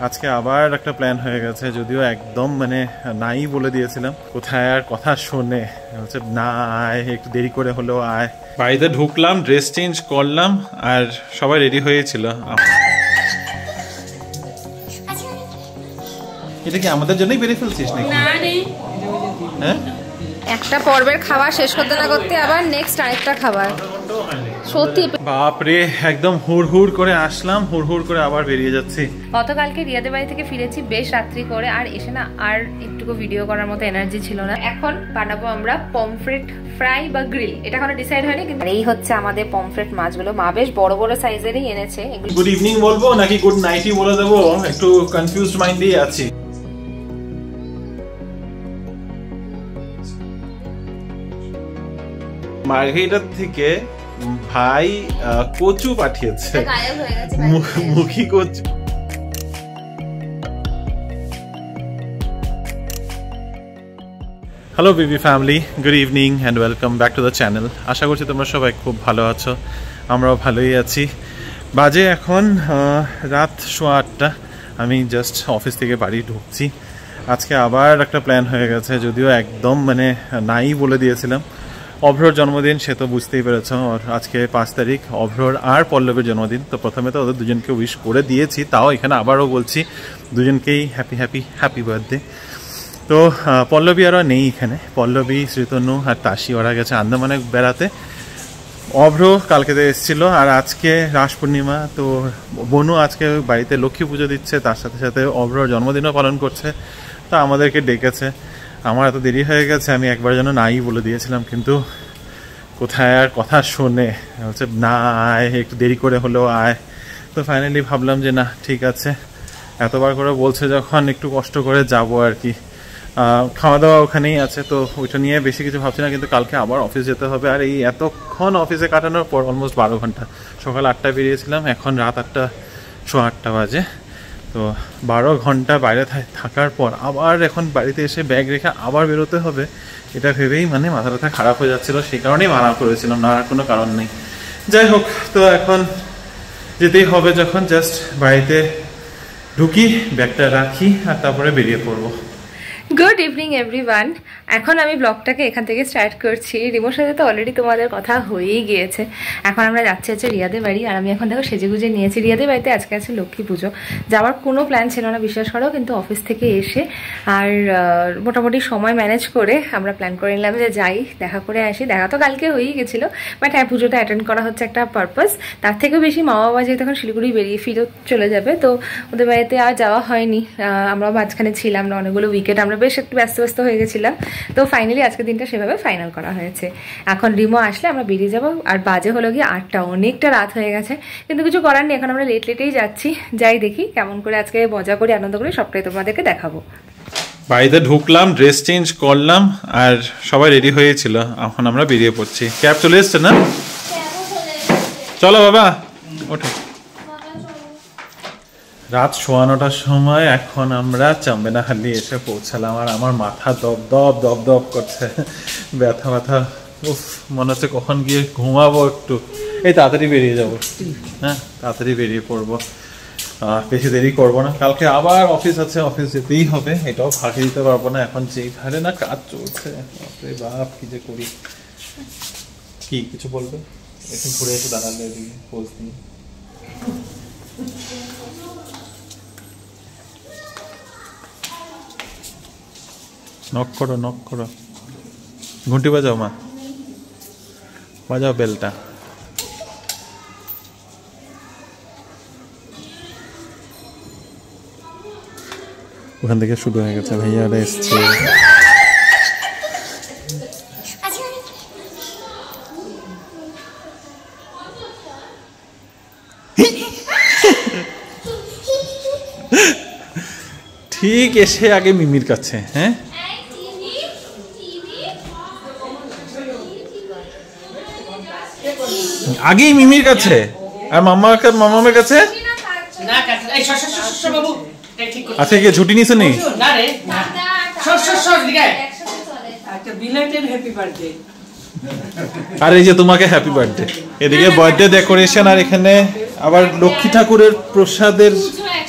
আজকে আবার একটা প্ল্যান হয়ে গেছে, যদিও একদম মানে নাই বলে দিয়েছিলাম। কোথায় আর কথা শুনে হচ্ছে না, আয় একটু দেরি করে হলেও আয়। বাড়িতে ঢুকলাম, ড্রেস চেঞ্জ করলাম আর সবাই রেডি হয়েছিল। এটা কি আমাদের জন্যই বেরিয়ে ফেলছিস নাকি? হ্যাঁ, একটা পর্বের খাবার শেষ করতে না করতে আবার নেক্সট আরেকটা খাবার। সত্যি বাপরে, একদম হুড় করে আসলাম, হুড় করে আবার বেরিয়ে যাচ্ছি। গতকালকে রিয়াদের বাড়ি থেকে ফিরেছি বেশ রাত্রি করে, আর এসে না আর একটুকু ভিডিও করার মতো এনার্জি ছিল না। এখন বানাবো আমরা পমফ্রেট ফ্রাই বা গ্রিল, এটা কোনো ডিসাইড হয়নি, কিন্তু এই হচ্ছে আমাদের পমফ্রেট মাছগুলো। মা বেশ বড় বড় সাইজেরই এনেছে। গুড ইভিনিং বলবো নাকি গুড নাইটই বলে দেবো, একটু কনফিউজড মাইন্ডেই আছি। মার্ঘেরিটার থেকে ভাই কচু পাঠিয়েছে, মুখী কচু। হ্যালো বিবি family, good evening and welcome back to the channel. আশা করছি তোমরা সবাই খুব ভালো আছো, আমরাও ভালোই আছি। বাজে এখন রাত 8:15। আমি জাস্ট অফিস থেকে বাড়ি ঢুকছি। আজকে আবার একটা প্ল্যান হয়ে গেছে, যদিও একদম মানে নাই বলে দিয়েছিলাম। অভ্রর জন্মদিন, সে তো বুঝতেই পেরেছ। আর আজকে 5 তারিখ, অভ্রর আর পল্লবের জন্মদিন। তো প্রথমে তো ওদের দুজনকে উইশ করে দিয়েছি, তাও এখানে আবারও বলছি দুজনকেই হ্যাপি হ্যাপি হ্যাপি বার্থডে। তো পল্লবী আরও নেই এখানে, পল্লবী, শ্রীতনু আর তাশি ওরা গেছে আন্দামানে বেড়াতে। অভ্র কালকেতে এসেছিলো, আর আজকে রাস পূর্ণিমা, তো বনু আজকে বাড়িতে লক্ষ্মী পুজো দিচ্ছে, তার সাথে সাথে অভ্রর জন্মদিনও পালন করছে। তো আমাদেরকে ডেকেছে। আমার এত দেরি হয়ে গেছে, আমি একবার যেন নাই বলে দিয়েছিলাম, কিন্তু কোথায় আর কথা শুনে হচ্ছে না, আয় একটু দেরি করে হলেও আয়। তো ফাইনালি ভাবলাম যে না, ঠিক আছে, এতবার করে বলছে যখন একটু কষ্ট করে যাব আর কি। খাওয়া দাওয়া ওখানেই আছে, তো ওইটা নিয়ে বেশি কিছু ভাবছি না। কিন্তু কালকে আবার অফিস যেতে হবে, আর এই এতক্ষণ অফিসে কাটানোর পর অলমোস্ট 12 ঘন্টা। সকাল 8টায় বেরিয়েছিলাম, এখন রাত 8টা, 8:15 বাজে। তো 12 ঘন্টা বাইরে থাকার পর আবার এখন বাড়িতে এসে ব্যাগ রেখে আবার বেরোতে হবে, এটা ভেবেই মানে মাথা ব্যথা খারাপ হয়ে যাচ্ছিলো। সেই কারণেই মানা করেছিলাম, না আর কোনো কারণ নেই। যাই হোক, তো এখন যেতেই হবে, যখন জাস্ট বাড়িতে ঢুকি, ব্যাগটা রাখি আর তারপরে বেরিয়ে পড়বো। Good evening everyone. এখন আমি ব্লগটাকে এখান থেকে স্টার্ট করছি। রিমোর সাথে তো অলরেডি তোমাদের কথা হয়েই গিয়েছে। এখন আমরা যাচ্ছি হচ্ছে রিয়াদের বাড়ি, আর আমি এখন দেখো সেজেগুজে নিয়েছি। রিয়াদের বাড়িতে আজকে আছে লক্ষ্মী পুজো, যাওয়ার কোনো প্ল্যান ছিল না বিশ্বাস করো, কিন্তু অফিস থেকে এসে আর মোটামুটি সময় ম্যানেজ করে আমরা প্ল্যান করে নিলাম যে যাই, দেখা করে আসি। দেখা তো কালকে হয়েই গেছিলো, বাট হ্যাঁ, পুজোটা অ্যাটেন্ড করা হচ্ছে একটা পারপাস। তার থেকেও বেশি মা বাবা যেহেতু এখন শিলিগুড়ি বেরিয়ে ফিরত চলে যাবে, তো ওদের বাড়িতে আর যাওয়া হয়নি। আমরাও মাঝখানে ছিলাম না, অনেকগুলো উইকেট আমরা বেশ একটু ব্যস্ত হয়ে গেছিলাম। তো ফাইনালি আজকের দিনটা সেভাবে ফাইনাল করা হয়েছে। এখন রিমো আসলে আমরা বেরিয়ে যাব, আর বাজে হলো গিয়ে 8টা, অনেকটা রাত হয়ে গেছে, কিন্তু কিছু করার নেই। এখন আমরা লেটেই যাচ্ছি, যাই দেখি কেমন করে আজকে মজা করি, আনন্দ করি, সবটাই তোমাদেরকে দেখাবো। বাড়িতে ঢুকলাম, ড্রেস চেঞ্জ করলাম আর সবাই রেডি হয়েছিল, এখন আমরা বেরিয়ে পড়ছি। ক্যাব চলে এসছে না? চলো বাবা, ওঠো। রাত 9:15টার সময় এখন আমরা চাম্বেনাহালি এসে পৌঁছালাম, আর আমার মাথা দপ করছে, ব্যথা। উফ, মনে হচ্ছে কখন গিয়ে ঘুমাবো একটু। এই তাড়াতাড়ি বেরিয়ে যাবো, হ্যাঁ তাড়াতাড়ি বেরিয়ে পড়বো, বেশি দেরি করবো না। কালকে আবার অফিস আছে, অফিস যেতেই হবে, এটাও ফাঁকি দিতে পারবো না। এখন যেই ধারে না কাজ চলছে, বাপ কি যে করি। কি কিছু বলবে? একটু ঘুরে এসে দাঁড়ালে এদিকে পোজ দিয়ে। নক করো, ঘুঁটি বাজাও মা, বাজাও বেলটা। ওখান থেকে শুরু হয়ে গেছে, ভাইয়ারা এসছে। ঠিক এসে আগে মিমির কাছে, হ্যাঁ আগেই মিমির কাছে, আর মামামের কাছে। আচ্ছা, কি ছুটি নিছে নি? আর এই যে তোমাকে হ্যাপি বার্থডে। এদিকে বার্থডে ডেকোরেশন, আর এখানে আবার লক্ষ্মী ঠাকুরের প্রসাদের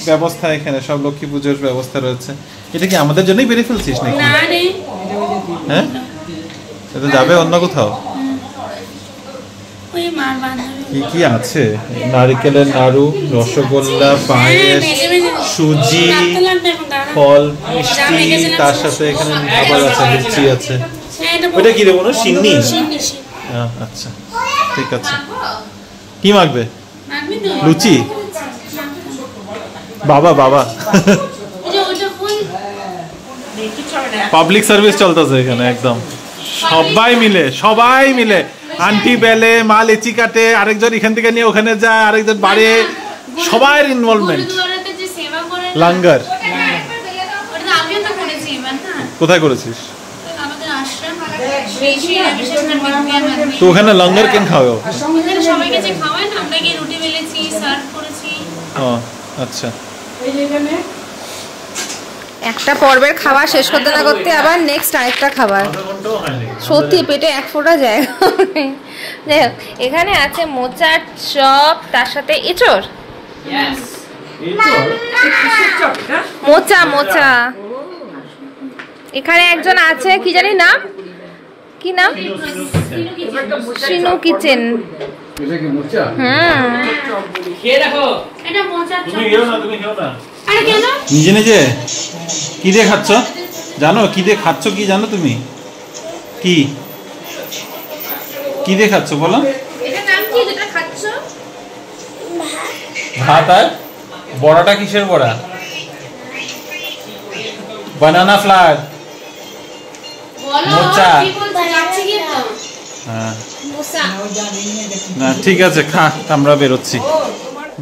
ব্যবস্থা, এখানে সব লক্ষ্মী পুজোর ব্যবস্থা রয়েছে। এটা কি আমাদের জন্যই বেরিয়ে ফেলছিস নাকি? হ্যাঁ, এটা যাবে অন্য কোথাও। কি কি আছে? নারকেলের নাড়ু, রসগোল্লা, পায়েস, সুজি, ফল, মিষ্টি, তার সাথে এখানে খাবার আছে, লুচি আছে। ওটা কি রে বলো? সিন্নি? আচ্ছা ঠিক আছে। কি মাখবে? লুচি? বাবা বাবা পাবলিক সার্ভিস চলতেছে এখানে একদম। সবাই মিলে আন্টি বেলে, মা লেচি কাটে, আরেকজন এখান থেকে নিয়ে ওখানে যায়, আরেকজন বাড়ে, সবার ইনভলভমেন্ট। লাঙ্গার কোথায় করেছিস? তো ওখানে লঙ্গর কেন খাওয়াও? আচ্ছা, একটা পর্বের খাবার শেষ করতে না করতে আবার নেক্সট আরেকটা খাবার। সত্যি পেটে এক ফোঁটা জায়গা। যাই হোক, এখানে আছে মোচার চপ, তার সাথে এঁচড়। মোচা মোচা। এখানে একজন আছে, কি জানি নাম, কি নাম? শিনু কিচেন। নিজে নিজে কি দিয়ে খাচ্ছ জানো? কি দিয়ে খাচ্ছ কি জানো তুমি? কি কি দিয়ে খাচ্ছ বলো? ভাত। আর বড়াটা কিসের বড়া? বানানা ফ্লাওয়ার, মোচা। না ঠিক আছে, খা, আমরা বেরোচ্ছি।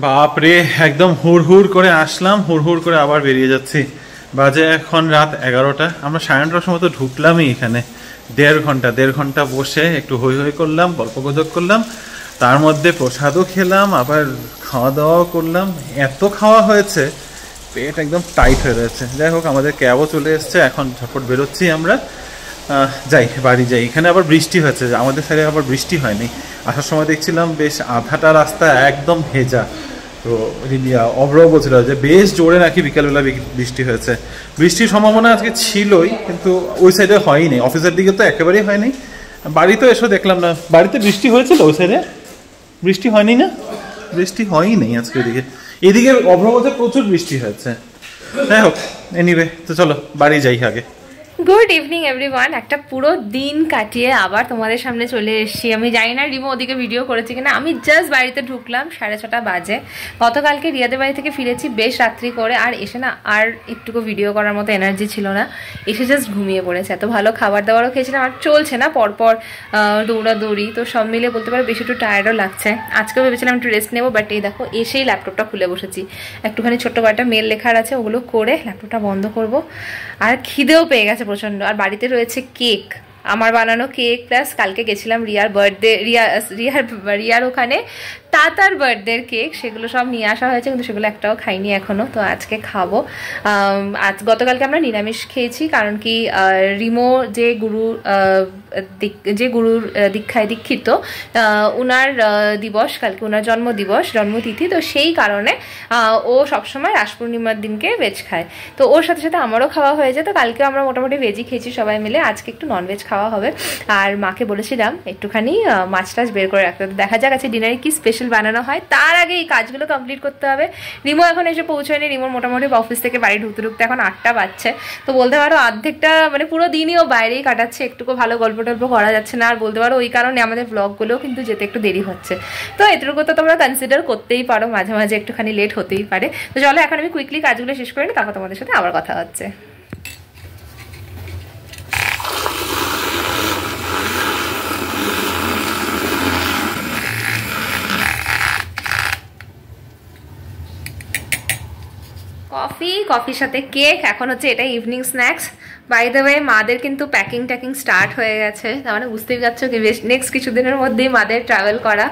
বাপরে, একদম হুড় করে আসলাম, হুড় করে আবার বেরিয়ে যাচ্ছি। বাজে এখন রাত 11টা। আমরা 9:30টার সময় তো ঢুকলামই এখানে। 1.5 ঘন্টা বসে একটু হই হই করলাম, গল্প গুজব করলাম, তার মধ্যে প্রসাদও খেলাম, আবার খাওয়া দাওয়াও করলাম। এত খাওয়া হয়েছে, পেট একদম টাইট হয়ে রয়েছে। যাই হোক, আমাদের ক্যাবও চলে এসছে, এখন ঝটপট বেরোচ্ছি আমরা। যাই, বাড়ি যাই। এখানে আবার বৃষ্টি হয়েছে, আমাদের সাইডে আবার বৃষ্টি হয়নি। আসার সময় দেখছিলাম বেশ আধাটা রাস্তা একদম ভেজা। তো অব্রহ বলছিল যে বেশ জোরে নাকি বিকালবেলা বৃষ্টি হয়েছে। বৃষ্টির সম্ভাবনা আজকে ছিলই, কিন্তু ওই সাইডে হয়নি। অফিসের দিকে তো একেবারেই হয়নি। বাড়িতে এসে দেখলাম না। বাড়িতে বৃষ্টি হয়েছিল ওই সাইডে? বৃষ্টি হয়নি না? বৃষ্টি হয়নি আজকে এদিকে। এদিকে অব্রহ বলছে প্রচুর বৃষ্টি হয়েছে। যাই হোক, এনিওয়ে, তো চলো বাড়ি যাই আগে। Good evening everyone. একটা পুরো দিন কাটিয়ে আবার তোমাদের সামনে চলে এসেছি। আমি জানি না রিমো ওদিকে ভিডিও করেছি কিনা। আমি জাস্ট বাড়িতে ঢুকলাম, 6:30 বাজে। গতকালকে রিয়াদের বাড়ি থেকে ফিরেছি বেশ রাত্রি করে, আর এসে না আর একটুকু ভিডিও করার মতো এনার্জি ছিল না। এসে জাস্ট ঘুমিয়ে পড়েছে। এত ভালো খাবার দাবারও খেয়েছিলাম, আর চলছে না পরপর দৌড়াদৌড়ি, তো সব মিলে বলতে পারো বেশি একটু টায়ার্ডও লাগছে। আজকেও ভেবেছিলাম একটু রেস্ট নেবো, বাট এই দেখো এসেই ল্যাপটপটা খুলে বসেছি। একটুখানি ছোট্ট কয়েকটা মেল লেখার আছে, ওগুলো করে ল্যাপটপটা বন্ধ করব। আর খিদেও পেয়ে গেছে প্রচণ্ড। আর বাড়িতে রয়েছে কেক, আমার বানানো কেক, প্লাস কালকে গেছিলাম রিয়ার বার্থডে, রিয়ার ওখানে তাতার বার্থডের কেক, সেগুলো সব নিয়ে আসা হয়েছে, কিন্তু সেগুলো একটাও খাইনি এখনও। তো আজকে খাবো। গতকালকে আমরা নিরামিষ খেয়েছি, কারণ কি রিমো যে গুরুর দীক্ষায় দীক্ষিত, উনার দিবস কালকে, উনার জন্মতিথি। তো সেই কারণে ও সবসময় রাস পূর্ণিমার দিনকে ভেজ খায়। তো ওর সাথে সাথে আমারও খাওয়া হয়েছে। তো কালকে আমরা মোটামুটি ভেজই খেয়েছি সবাই মিলে। আজকে একটু ননভেজ খাওয়া হবে। আর মাকে বলেছিলাম একটুখানি মাছ টাছ বের করে রাখতে। দেখা যাক আছে ডিনারে কি স্পেশাল বানানো হয়। তার আগে এই কাজগুলো কমপ্লিট করতে হবে। রিমো এখন এসে পৌঁছয়নি। রিমোর মোটামুটি অফিস থেকে বাড়ি ঢুকতে এখন 8টা বাজছে। তো বলতে পারো অর্ধেকটা মানে পুরো দিনই ও বাইরেই কাটাচ্ছে। একটুকু ভালো গল্প টল্প করা যাচ্ছে না। আর বলতে পারো ওই কারণে আমাদের ব্লগগুলোও কিন্তু যেতে একটু দেরি হচ্ছে। তো এটুকু তো তোমরা কনসিডার করতেই পারো, মাঝে মাঝে একটুখানি লেট হতেই পারে। তো চলো এখন আমি কুইকলি কাজগুলো শেষ করে নিই, তারপর তোমাদের সাথে আবার কথা হচ্ছে। কফির সাথে কেক। এখন হচ্ছে এটা evening snacks. By the way, মাদের কিন্তু প্যাকিং স্টার্ট হয়ে গেছে। তার মানে বুঝতেই পারছো কি নেক্সট কিছুদিনের মধ্যেই মাদের ট্রাভেল করা।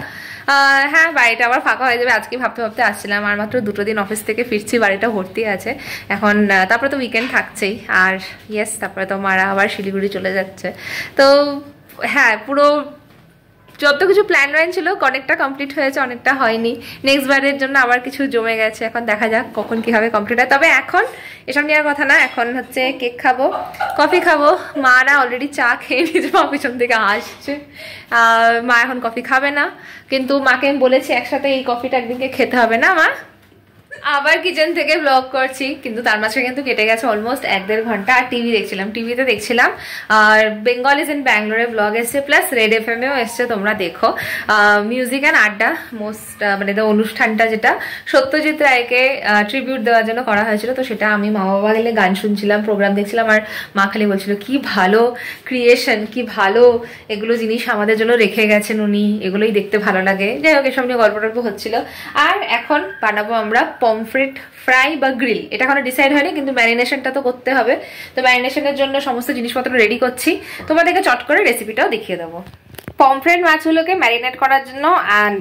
হ্যাঁ, বাড়িটা আবার ফাঁকা হয়ে যাবে। আজকে ভাবতে আসছিলাম, আর মাত্র 2 দিন অফিস থেকে ফিরছি, বাড়িটা ভর্তি আছে এখন। তারপরে তো উইকেন্ড থাকছেই। আর ইয়েস, তারপরে তো মারা আবার শিলিগুড়ি চলে যাচ্ছে। তো হ্যাঁ পুরো যত কিছু প্ল্যান রাইন ছিল অনেকটা কমপ্লিট হয়েছে, অনেকটা হয়নি। নেক্সট বারের জন্য আবার কিছু জমে গেছে, এখন দেখা যাক কখন কীভাবে কমপ্লিট হয়। তবে এখন এসব নেওয়ার কথা না, এখন হচ্ছে কেক খাবো, কফি খাবো। মারা অলরেডি চা খেয়ে নিয়েছে, মা পিছন থেকে আসছে। মা এখন কফি খাবে না, কিন্তু মাকে আমি বলেছি একসাথে এই কফিটা একদিনকে খেতে হবে না মা। আবার কিচেন থেকে ব্লগ করছি, কিন্তু তার মাঝে কিন্তু কেটে গেছে অলমোস্ট 1-1.5 ঘন্টা। আর টিভিতে দেখছিলাম আর বেঙ্গল ইজ ইন ব্যাঙ্গালোরে ব্লগ এসছে, প্লাস রেড FM-এও এসছে, তোমরা দেখো। মিউজিক অ্যান্ড আড্ডা মোস্ট মানে অনুষ্ঠানটা যেটা সত্যজিৎ রায়কে ট্রিবিউট দেওয়ার জন্য করা হয়েছিল, তো সেটা আমি মা বাবা গেলে গান শুনছিলাম, প্রোগ্রাম দেখছিলাম। আর মা খালি বলছিল কি ভালো ক্রিয়েশন, কি ভালো এগুলো জিনিস আমাদের জন্য রেখে গেছেন উনি, এগুলোই দেখতে ভালো লাগে। যাই হোক, এসব নিয়ে গল্প টল্প হচ্ছিল। আর এখন বানাবো আমরা পমফ্রেট ফ্রাই বা গ্রিল, এটা এখনো ডিসাইড হয়নি, কিন্তু ম্যারিনেশনটা তো করতে হবে। তো ম্যারিনেশনের জন্য সমস্ত জিনিসপত্র রেডি করছি, তোমাদেরকে চট করে রেসিপিটাও দেখিয়ে দেবো। পমফ্রেট মাছগুলোকে ম্যারিনেট করার জন্য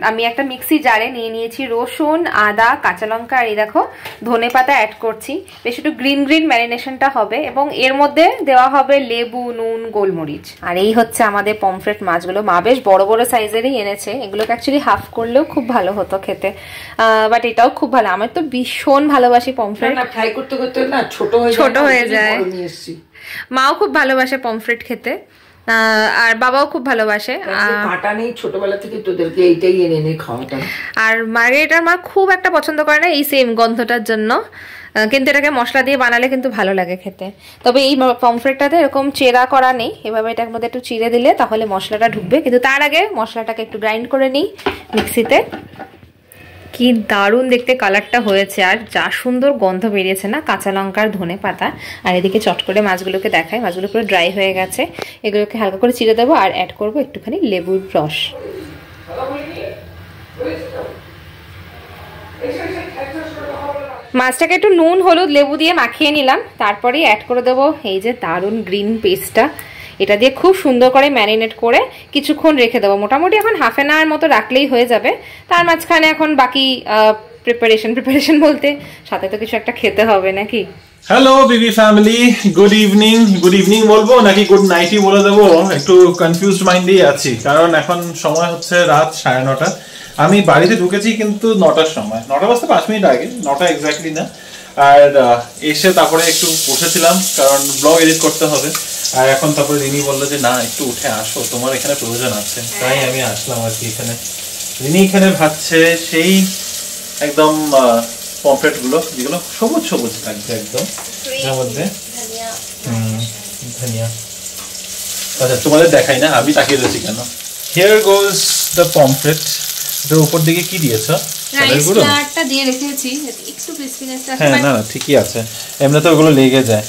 আমি একটা মিক্সি জারে নিয়ে নিয়েছি রসুন, আদা, কাঁচা লঙ্কা, আর এই দেখো ধনে পাতা অ্যাড করছি। বেশ একটু গ্রিন গ্রিন ম্যারিনেশনটা হবে, এবং এর মধ্যে দেওয়া হবে লেবু, নুন, গোলমরিচ। আর এই হচ্ছে আমাদের পমফ্রেট মাছগুলো। মা বেশ বড় বড় সাইজেরই এনেছে, এগুলোকে অ্যাকচুয়ালি হাফ করলেও খুব ভালো হতো খেতে, বাট এটাও খুব ভালো। আমার তো ভীষণ ভালোবাসি পমফ্রেট, ফ্রাই করতে করতে না ছোট হয়ে যায়। মাও খুব ভালোবাসে পমফ্রেট খেতে, আর বাবাও খুব ভালোবাসে। কাঁটা নেই, ছোটবেলা থেকে তোদেরকে এইটাই এনে এনে খাওয়াতাম। আর মার্গারিটার মা খুব একটা পছন্দ করে না এই সেম গন্ধটার জন্য, কিন্তু এটাকে মশলা দিয়ে বানালে কিন্তু ভালো লাগে খেতে। তবে এই পমফ্রেটটাতে এরকম চেরা করা নেই, এভাবে এটার মধ্যে একটু চিড়ে দিলে তাহলে মশলাটা ঢুকবে। কিন্তু তার আগে মশলাটাকে একটু গ্রাইন্ড করে নিই মিক্সিতে। কি দারুণ দেখতে কালারটা হয়েছে, আর যা সুন্দর গন্ধ বেরিয়েছে না কাঁচা লঙ্কার, ধনে পাতা। আর এদিকে চট করে মাছগুলোকে দেখায়, মাছগুলো পুরো ড্রাই হয়ে গেছে। এগুলোকে হালকা করে চিড়ে দেবো, আর অ্যাড করবো একটুখানি লেবুর রস। মাছটাকে একটু নুন, হলুদ, লেবু দিয়ে মাখিয়ে নিলাম, তারপরে অ্যাড করে দেবো এই যে দারুণ গ্রিন পেস্টটা। এটা দিয়ে খুব সুন্দর করে ম্যারিনেট করে কিছুক্ষণ রেখে দেবো, মোটামুটি এখন হাফ অ্যান আওয়ার মতো রাখলেই হয়ে যাবে। তার মাঝখানে এখন বাকি প্রিপারেশন বলতে সাথে তো কিছু একটা খেতে হবে নাকি। হ্যালো বিবি ফ্যামিলি, গুড ইভিনিং বলবো নাকি গুড নাইটই বলে দেবো, একটু কনফিউজড মাইন্ডেই আছি, কারণ এখন সময় হচ্ছে রাত 9:30। আমি বাড়িতে ঢুকেছি কিন্তু 9টার সময়, 9টা বাজতে 5 মিনিট আগে, 9টা এক্স্যাক্টলি না। আর এসে তারপরে একটু বসেছিলাম, কারণ ব্লগ এডিট করতে হবে। আর এখন তারপরে রিনি বললো যে না একটু উঠে আসো, তোমার এখানে প্রয়োজন আছে, তাই আমি আসলাম আর কি এখানে। রিনি এখানে ভাজছে সেই একদম পমফ্রেট গুলো, যেগুলো সবুজ সবুজ থাকবে একদম, এর মধ্যে ধনিয়া। আচ্ছা তোমাদের দেখাই না, আমি তাকিয়ে রয়েছি কেন। Here goes the pomfret. এটার উপর দিকে কি দিয়েছ? হ্যাঁ না ঠিকই আছে, এমনিতে ওগুলো লেগে যায়।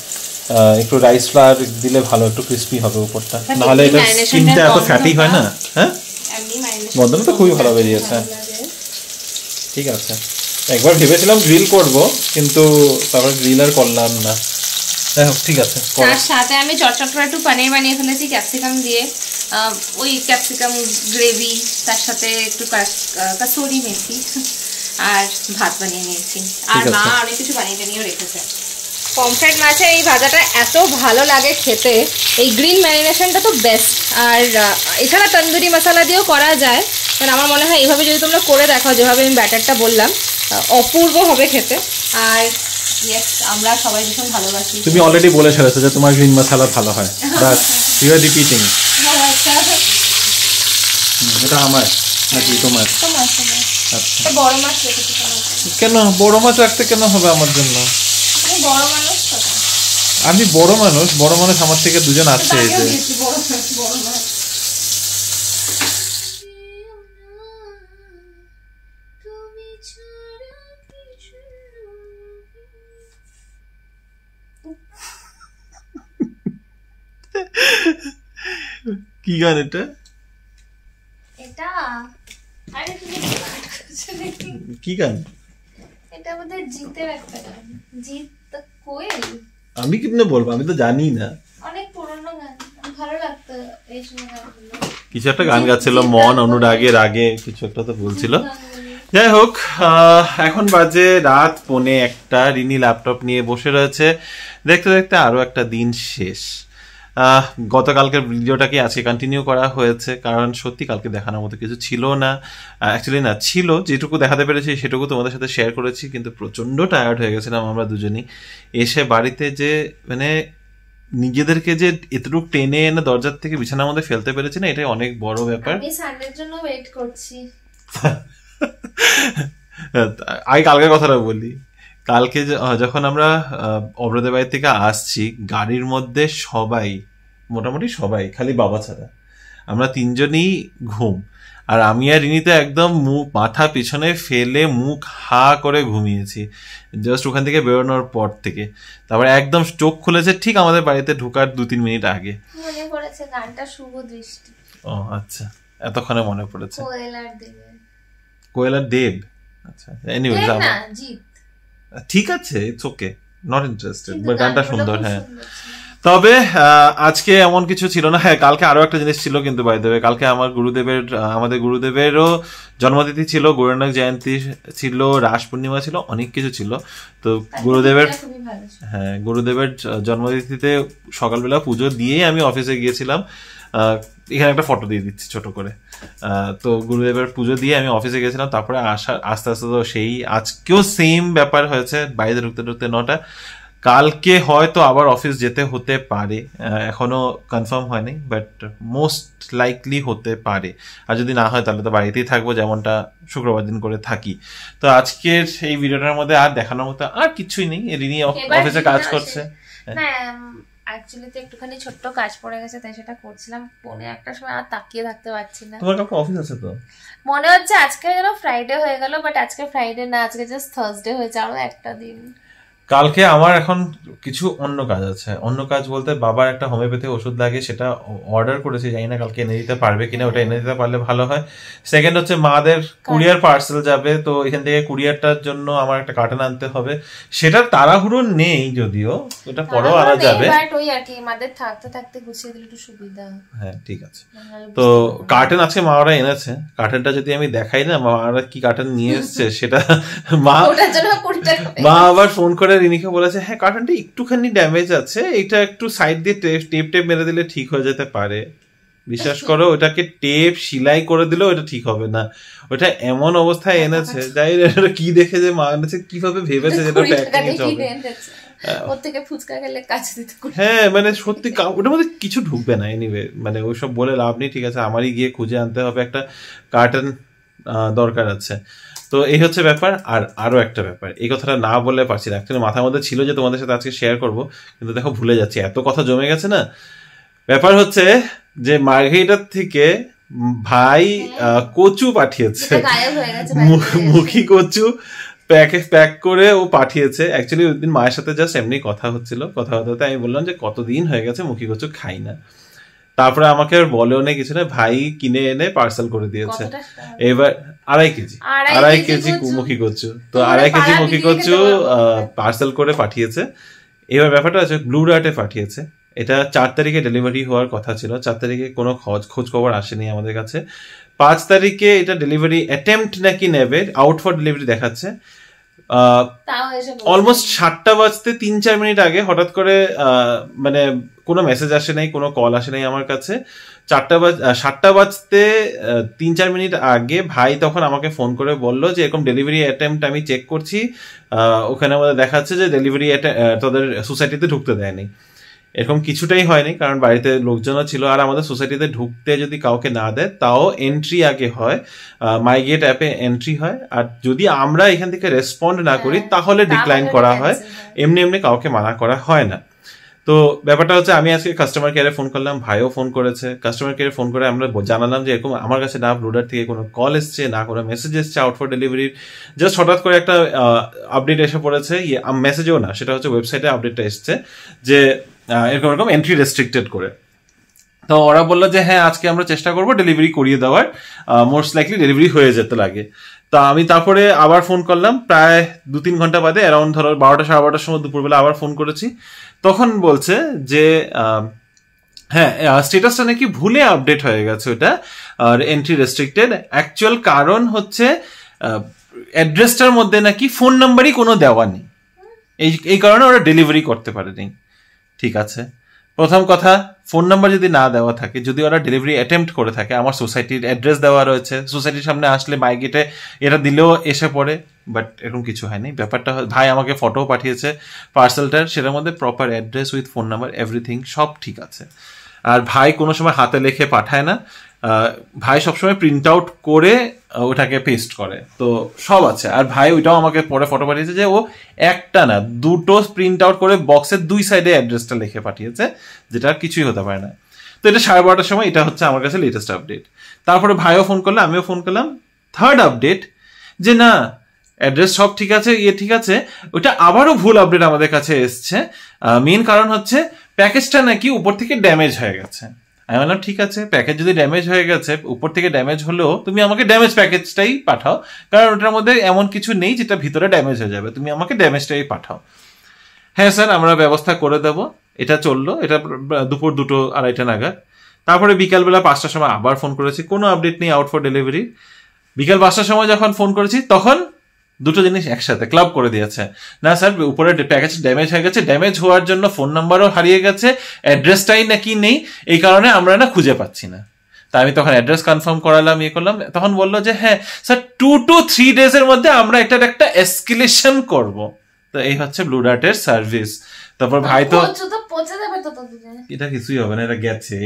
একটু রাইস ফ্লাওয়ার দিলে ভালো, একটু ক্রিস্পি হবে উপরটা, নাহলে এটা স্কিনটা এত ফ্যাটি হয় না। হ্যাঁ গন্ধটা তো খুবই ভালো বেরিয়েছে, ঠিক আছে। একবার ভেবেছিলাম গ্রিল করব, কিন্তু তারপর গ্রিল আর করলাম না। ঠিক আছে, তার সাথে আমি চটচট করে একটু পনির বানিয়ে ফেলেছি ক্যাপসিকাম দিয়ে, ওই ক্যাপসিকাম গ্রেভি, তার সাথে একটু কাসুরি মেথি, আর ভাত বানিয়ে নিয়েছি। আর মা অনেক কিছু বানিয়ে নিয়েও রেখেছে। পমফ্রেট মাছের এই ভাজাটা এত ভালো লাগে খেতে, এই গ্রিন ম্যারিনেশনটা তো বেস্ট। আর এছাড়া তন্দুরি মশলা দিয়েও করা যায়, কারণ আমার মনে হয় এইভাবে যদি তোমরা করে দেখো, যেভাবে আমি ব্যাটারটা বললাম, অপূর্ব হবে খেতে। আর ইয়েস, আমরা সবাই ভীষণ ভালোবাসি। তুমি অলরেডি বলে ফেলেছো যে তোমার গ্রিন মশলা ভালো হয়, বাট ইউ আর রিপিটিং। এটা আমার নাকি তোমার? আচ্ছা, বড় মাছ রেখেছি কেন? বড় মাছ রাখতে কেন হবে আমার জন্য? বড় মানুষ, আমি বড় মানুষ আমার থেকে দুজন আছে। এই যে কি গান এটা? এটা আরে কি গান? এটা আমাদের জিতের একটা গান, জিত কোয়েল। আমি কিভাবে বলবো, আমি তো জানি না। অনেক পুরনো গান, ভালো লাগতো এই সময় গানগুলো। কিছু একটা গান গাচ্ছিল, মন অনুরাগের আগে কিছু একটা তো বলছিল। যাই হোক, এখন বাজে রাত 1:45। রিনি ল্যাপটপ নিয়ে বসে রয়েছে, দেখতে দেখতে আরো একটা দিন শেষ। গতকালকের ভিডিওটাকে আজকে কন্টিনিউ করা হয়েছে, কারণ সত্যি কালকে দেখানোর মতো কিছু ছিল না। অ্যাকচুয়ালি না ছিল, যেটুকু দেখাতে পেরেছি সেটুকু তোমাদের সাথে শেয়ার করেছি, কিন্তু প্রচণ্ড টায়ার্ড হয়ে গেছিলাম আমরা দুজনই। এসে বাড়িতে যে মানে নিজেদেরকে যে এতটুকু টেনে এনে দরজার থেকে বিছানার মধ্যে ফেলতে পেরেছি না, এটাই অনেক বড় ব্যাপার। আমি সানডের জন্য ওয়েট করছি। আগে কালকের কথাটা বলি। কালকে যখন আমরা অব্রদের বাড়ি থেকে আসছি, গাড়ির মধ্যে সবাই, মোটামুটি সবাই, খালি বাবা ছাড়া, আমরা তিনজনই ঘুম। আর আমি আর রিনি তো একদম মাথা পিছনে ফেলে মুখ হা করে ঘুমিয়েছি জাস্ট ওখান থেকে বেরোনোর পর থেকে। তারপরে একদম চোখ খুলেছে ঠিক আমাদের বাড়িতে ঢোকার 2-3 মিনিট আগে। মনে পড়েছে গানটা শুভ দৃষ্টি। ও আচ্ছা, এতক্ষণে মনে পড়েছে। কোয়েলার দেব। আচ্ছা, এনিওয়েজ ঠিক আছে, it's okay, not interested, but গানটা সুন্দর। হ্যাঁ, তবে আজকে এমন কিছু ছিল না। হ্যাঁ, কালকে আরো একটা জিনিস ছিল কিন্তু বাই দ্য ওয়ে, কালকে আমাদের গুরুদেবেরও জন্মতিথি ছিল, গুরু নানক জয়ন্তী ছিল, রাস পূর্ণিমা ছিল, অনেক কিছু ছিল। তো গুরুদেবের জন্মতিথিতে সকালবেলা পুজো দিয়েই আমি অফিসে গিয়েছিলাম। এখানে একটা ফটো দিয়ে দিচ্ছি ছোট করে। তো গুরুদেবের পুজো দিয়ে আমি অফিসে গেছিলাম। তারপরে আস্তে আস্তে তো সেই আজকেও সেম ব্যাপার হয়েছে, বাইরে ঢুকতে 9টা। কালকে হয়তো আবার অফিস যেতে হতে পারে, এখনো কনফার্ম হয়নি, বাট মোস্ট লাইকলি হতে পারে। আর যদি না হয় তাহলে তো বাড়িতেই থাকবো, যেমনটা শুক্রবার দিন করে থাকি। তো আজকের এই ভিডিওটার মধ্যে আর দেখানোর মতো আর কিছুই নেই। রিনি অফিসে কাজ করছে। অ্যাকচুয়ালি তো একটুখানি ছোট্ট কাজ পড়ে গেছে, তাই সেটা করছিলাম। 1:45 সময় আর তাকিয়ে থাকতে পারছি না। তোমার কাছে অফিস আছে তো? মনে হচ্ছে আজকে যেন ফ্রাইডে হয়ে গেল, বাট আজকে ফ্রাইডে না, আজকে জাস্ট থার্সডে হয়েছে, আরো একটা দিন। কালকে আমার এখন কিছু অন্য কাজ আছে। অন্য কাজ বলতে বাবার একটা হোমিওপ্যাথি ওষুধ লাগে, সেটা অর্ডার করেছি, জানি না কালকে এনে দিতে পারবে কিনা। ওটা এনে দিতে পারলে ভালো হয়। সেকেন্ড হচ্ছে মাদের কুরিয়ার পার্সেল যাবে, তো এখান থেকে কুরিয়ারটার জন্য আমার একটা কার্টন আনতে হবে। সেটা তাড়াহুড়ো নেই, যদিও ওটা পরেও আনা যাবে, বাট ওই আর কি মাদের থাকতে থাকতে গুছিয়ে দিলে একটু সুবিধা। হ্যাঁ ঠিক আছে। তো কার্টন আজকে মারা এনেছে। কার্টনটা যদি আমি দেখাই না মারা কি কার্টন নিয়ে এসছে, সেটা মা আবার ফোন করে রিনিকে বলেছে, হ্যাঁ কার্টনটা একটুখানি ড্যামেজ আছে, এটা একটু সাইড দিয়ে টেপ মেরে দিলে ঠিক হয়ে যেতে পারে। বিশ্বাস করো, ওটাকে টেপ সেলাই করে দিলেও এটা ঠিক হবে না। ওটা এমন অবস্থায় এনেছে, যাই এটা কি দেখে যে মা এনেছে, কিভাবে ভেবেছে যেটা প্যাকিং হবে। হ্যাঁ মানে সত্যি ওটার মধ্যে কিছু ঢুকবে না। এনিওয়ে মানে ওইসব বলে লাভ নেই, ঠিক আছে, আমারই গিয়ে খুঁজে আনতে হবে, একটা কার্টন দরকার আছে। তো এই হচ্ছে ব্যাপার। আর আরো একটা ব্যাপার, এই কথাটা না বললে পারছি না, অ্যাকচুয়ালি মাথার মধ্যে ছিল যে তোমাদের সাথে আজকে শেয়ার করব, কিন্তু দেখো ভুলে যাচ্ছি, এত কথা জমে গেছে না। ব্যাপার হচ্ছে যে মার্ঘেরিটার থেকে ভাই কচু পাঠিয়েছে, মুখী কচু প্যাক করে ও পাঠিয়েছে। অ্যাকচুয়ালি ওই দিন মায়ের সাথে জাস্ট এমনি কথা হচ্ছিল, কথা হতে আমি বললাম যে কতদিন হয়ে গেছে মুখী কচু খাই না। তারপরে আমাকে আর বলেও নেই কিছু না, ভাই কিনে এনে পার্সেল করে দিয়েছে। এবার 2.5 কেজি মুখী কচু, তো 2.5 কেজি মুখী কচু পার্সেল করে পাঠিয়েছে। এবার ব্যাপারটা আছে ব্লু ডার্টে পাঠিয়েছে। এটা 4 তারিখে ডেলিভারি হওয়ার কথা ছিল, 4 তারিখে কোনো খোঁজ খবর আসেনি আমাদের কাছে। 5 তারিখে এটা ডেলিভারি অ্যাটেম্পট নাকি নেবে, আউট ফর ডেলিভারি দেখাচ্ছে। অলমোস্ট 7টা বাজতে 3-4 মিনিট আগে হঠাৎ করে মানে কোনো মেসেজ আসে নাই, কোনো কল আসে নাই আমার কাছে। 7টা বাজতে 3-4 মিনিট আগে ভাই তখন আমাকে ফোন করে বললো যে এরকম ডেলিভারি অ্যাটেম্পট আমি চেক করছি, ওখানে আমাদের দেখাচ্ছে যে ডেলিভারি তোদের সোসাইটিতে ঢুকতে দেয়নি। এরকম কিছুটাই হয়নি, কারণ বাড়িতে লোকজনও ছিল। আর আমাদের সোসাইটিতে ঢুকতে যদি কাউকে না দেয় তাও এন্ট্রি আগে হয়, মাই গেট অ্যাপে এন্ট্রি হয়। আর যদি আমরা এখান থেকে রেসপন্ড না করি তাহলে ডিক্লাইন করা হয়, এমনি কাউকে মানা করা হয় না। তো ব্যাপারটা হচ্ছে আমি আজকে কাস্টমার কেয়ারে ফোন করলাম, ভাইও ফোন করেছে। কাস্টমার কেয়ারে ফোন করে আমরা জানালাম যে এরকম আমার কাছে না ব্লু ডার্ট থেকে কোনো কল এসছে, না কোনো মেসেজ এসছে আউট ফর ডেলিভারির। জাস্ট হঠাৎ করে একটা আপডেট এসে পড়েছে, মেসেজও না, সেটা হচ্ছে ওয়েবসাইটে আপডেটটা এসছে যে এরকম এন্ট্রি রেস্ট্রিক্টেড করে। তো ওরা বললো যে হ্যাঁ আজকে আমরা চেষ্টা করবো ডেলিভারি করিয়ে দেওয়ার, মোস্ট লাইকলি ডেলিভারি হয়ে যেতে লাগে। তা আমি তারপরে আবার ফোন করলাম প্রায় 2-3 ঘন্টা বাদে, অ্যারাউন্ড ধরো 12টা-12:30 সময় দুপুরবেলা আবার ফোন করেছি। তখন বলছে যে হ্যাঁ স্ট্যাটাসটা নাকি ভুলে আপডেট হয়ে গেছে ওটা, আর এন্ট্রি রেস্ট্রিক্টেড। অ্যাকচুয়াল কারণ হচ্ছে অ্যাড্রেসটার মধ্যে নাকি ফোন নাম্বারই কোনো দেওয়া নেই, এই কারণে ওরা ডেলিভারি করতে পারেনি। ঠিক আছে, প্রথম কথা, ফোন নাম্বার যদি না দেওয়া থাকে, যদি ওরা ডেলিভারি অ্যাটেম্প্ট করে থাকে, আমার সোসাইটির অ্যাড্রেস দেওয়া রয়েছে, সোসাইটির সামনে আসলে বাই গেটে এটা দিলেও এসে পড়ে, বাট এরকম কিছু হয়নি। ব্যাপারটা ভাই আমাকে ফটো পাঠিয়েছে পার্সেলটার, সেটার মধ্যে proper address with phone number everything সব ঠিক আছে। আর ভাই কোনো সময় হাতে লিখে পাঠায় না, ভাই সবসময় প্রিন্ট আউট করে ওটাকে পেস্ট করে, তো সব আছে। আর ভাই ওইটাও আমাকে পরে ফটো পাঠিয়েছে যে ও একটা না দুটো প্রিন্ট আউট করে বক্সের দুই সাইডে অ্যাড্রেসটা লিখে পাঠিয়েছে, যেটা কিছুই হতে পারে না। তো এটা 12:30টার সময়, এটা হচ্ছে আমার কাছে লেটেস্ট আপডেট। তারপরে ভাইও ফোন করলো, আমিও ফোন করলাম, থার্ড আপডেট যে না অ্যাড্রেস সব ঠিক আছে, ঠিক আছে। ওটা আবারও ভুল আপডেট আমাদের কাছে এসছে। মেন কারণ হচ্ছে প্যাকেজটা নাকি উপর থেকে ড্যামেজ হয়ে গেছে। আমি বললাম ঠিক আছে, প্যাকেজ যদি ড্যামেজ হয়ে গেছে, উপর থেকে ড্যামেজ হলেও তুমি আমাকে ড্যামেজ প্যাকেজটাই পাঠাও, কারণ ওটার মধ্যে এমন কিছু নেই যেটা ভিতরে ড্যামেজ হয়ে যাবে, তুমি আমাকে ড্যামেজটাই পাঠাও। হ্যাঁ স্যার, আমরা ব্যবস্থা করে দেবো। এটা চললো, এটা দুপুর 2-2:30 নাগাদ। তারপরে বিকালবেলা 5টার সময় আবার ফোন করেছি, কোনো আপডেট নেই, আউট ফর ডেলিভারি। বিকাল 5টার সময় যখন ফোন করেছি তখন দুটো জিনিস একসাথে ক্লাব করে দিয়েছে। না স্যার, উপরে প্যাকেজ ড্যামেজ হয়ে গেছে, ড্যামেজ হওয়ার জন্য ফোন নাম্বারও হারিয়ে গেছে, অ্যাড্রেসটাই নাকি নেই, এই কারণে আমরা না খুঁজে পাচ্ছি না। তা আমি তখন অ্যাড্রেস কনফার্ম করালাম, করলাম, তখন বললো যে হ্যাঁ স্যার 2 to 3 ডেজের মধ্যে আমরা এটার একটা এসকেলেশন করব। তো এই হচ্ছে ব্লু ডার্টের সার্ভিস। তারপর ভাই তো এটা কিছুই হবে না, এটা গেছে,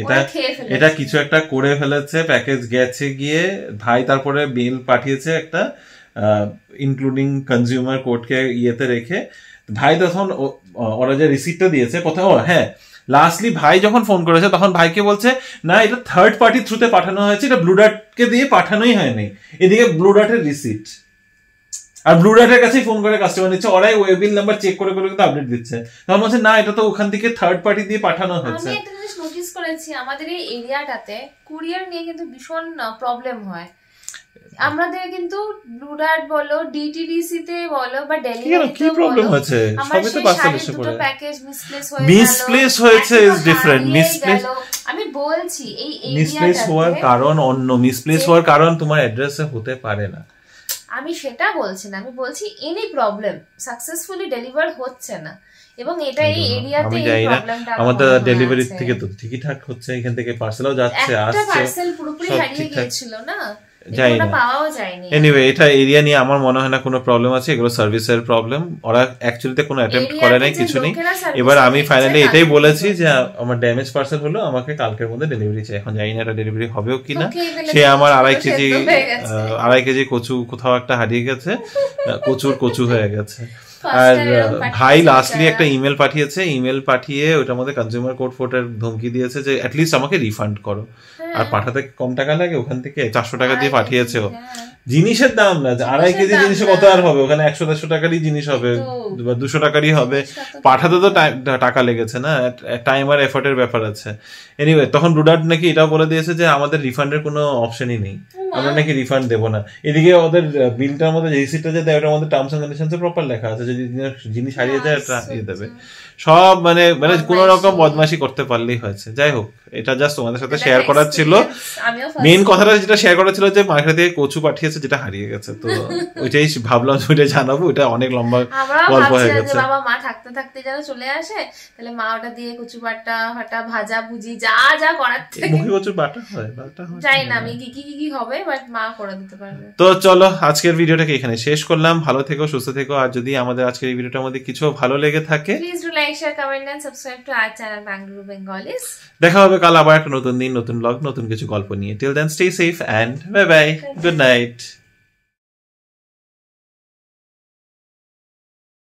এটা কিছু একটা করে ফেলেছে, প্যাকেজ গেছে গিয়ে। ভাই তারপরে বিল পাঠিয়েছে একটা, ইনক্লুডিং কনজিউমার কোডকে ইয়েতে রেখে। ভাই তখন ওরা যে রিসিপ্টটা দিয়েছে প্রথমে, হ্যাঁ লাস্টলি ভাই যখন ফোন করেছে তখন ভাইকে বলছে না এটা থার্ড পার্টি থ্রুতে পাঠানো হয়েছে, এটা ব্লু ডার্টকে দিয়ে পাঠানোই হয়নি। এদিকে ব্লু ডার্টের রিসিপ্ট, আর ব্লু ডার্টের কাছেই ফোন করে কাস্টমার নিচ্ছে, ওরাই ওয়েবিল নাম্বার চেক করে করে কিন্তু আপডেট দিচ্ছে। তখন বলছে না এটা তো ওখান থেকে থার্ড পার্টি দিয়ে পাঠানো হয়েছে। আমি একটা জিনিস নোটিস করেছি, আমাদের এই এরিয়াটাতে কুরিয়ার নিয়ে কিন্তু ভীষণ প্রবলেম হয়। আমাদের কিন্তু ব্লু ডার্ট বলো, ডিটিডিসি তে বলো বা ডেলিভারিতে বলো, প্রবলেম হচ্ছে, সবই তো পার্সেল এসে পড়ে। প্যাকেজ মিসপ্লেস হয়েছে ইজ ডিফারেন্ট। মিসপ্লেস আমি বলছি এই মিসপ্লেস হওয়ার কারণ অন্য, মিসপ্লেস হওয়ার কারণ তোমার অ্যাড্রেসে হতে পারে না। আমি সেটা বলছি না, আমি বলছি এনি প্রবলেম সাকসেসফুলি ডেলিভার হচ্ছে না, এবং এটা এই এরিয়াতে এই প্রবলেমটা আমাদের ডেলিভারি থেকে তো ঠিকঠাক হচ্ছে, এখান থেকে পার্সেলও যাচ্ছে, আসছে, পার্সেল পুরোপুরি হারিয়ে গিয়েছিল না, যাই না, পাওয়াও যায়নি। এনিওয়ে এটা এরিয়া নিয়ে আমার মনে হয় না কোনো প্রবলেম আছে, এগুলো সার্ভিসের প্রবলেম, ওরা অ্যাকচুয়ালিতে কোনো অ্যাটেম্প্ট করে নাই, কিছু নেই। এবার আমি ফাইনালি এটাই বলেছি যে আমার ড্যামেজ পার্সেল হলো, আমাকে কালকের মধ্যে ডেলিভারি চাই। এখন জানি না এটা ডেলিভারি হবেও কিনা। সে আমার 2.5 কেজি কচু কোথাও একটা হারিয়ে গেছে, কচু হয়ে গেছে। আর ভাই লাস্টলি একটা ইমেল পাঠিয়েছে, ইমেল পাঠিয়ে ওটার মধ্যে কনজিউমার কোড ফোটার ধমকি দিয়েছে যে অ্যাটলিস্ট আমাকে রিফান্ড করো। আর পাঠাতে কম টাকা লাগে, ওখান থেকে 400 টাকা দিয়ে পাঠিয়েছে। জিনিসের দাম না, 2.5 কেজি জিনিসে কত আর হবে, ওখানে 100-150 টাকারই জিনিস হবে বা 200 টাকারই হবে। পাঠাতে তো টাকা লেগেছে না, টাইম আর এফোর্টের ব্যাপার আছে। এনিওয়ে তখন ব্লু ডার্ট নাকি এটাও বলে দিয়েছে যে আমাদের রিফান্ডের কোনো অপশনই নেই, আমরা নাকি রিফান্ড দেবো না। এদিকে ওদের বিলটার মধ্যে যে রিসিপ্টটা যে দেয় ওটার মধ্যে টার্মস এন্ড কন্ডিশনস প্রপার লেখা আছে, যদি জিনিস হারিয়ে যায় দিয়ে দেবে। সব মানে কোনো রকম বদমাশি করতে পারলেই হয়েছে। যাই হোক, এটা জাস্ট তোমাদের সাথে শেয়ার করার ছিল। মেইন কথাটা যেটা শেয়ার করার ছিল যে মার্কেট থেকে কচু পাঠিয়েছে যেটা হারিয়ে গেছে, তো ওইটাই ভাবলাম ওইটা জানাবো। ওটা অনেক লম্বা গল্প হয়ে গেছে। বাবা মা থাকতে থাকতে যেন চলে আসে, তাহলে মা ওটা দিয়ে কচু বাটা ফাটা ভাজা ভুজি যা যা করার থেকে, মুখে কচু বাটা হয় জানি না আমি কি হবে, বাট মা করে দিতে পারবে। তো চলো আজকের ভিডিওটাকে এখানে শেষ করলাম। ভালো থেকো, সুস্থ থেকো। আর যদি আমাদের আজকের এই ভিডিওটার মধ্যে কিছু ভালো লেগে থাকে, please do like, share, comment and subscribe to our channel Bengaluru Bengalis. দেখা হবে কাল আবার একটা নতুন দিন, নতুন ব্লগ, নতুন কিছু গল্প নিয়ে। Till then stay safe and bye bye, good night.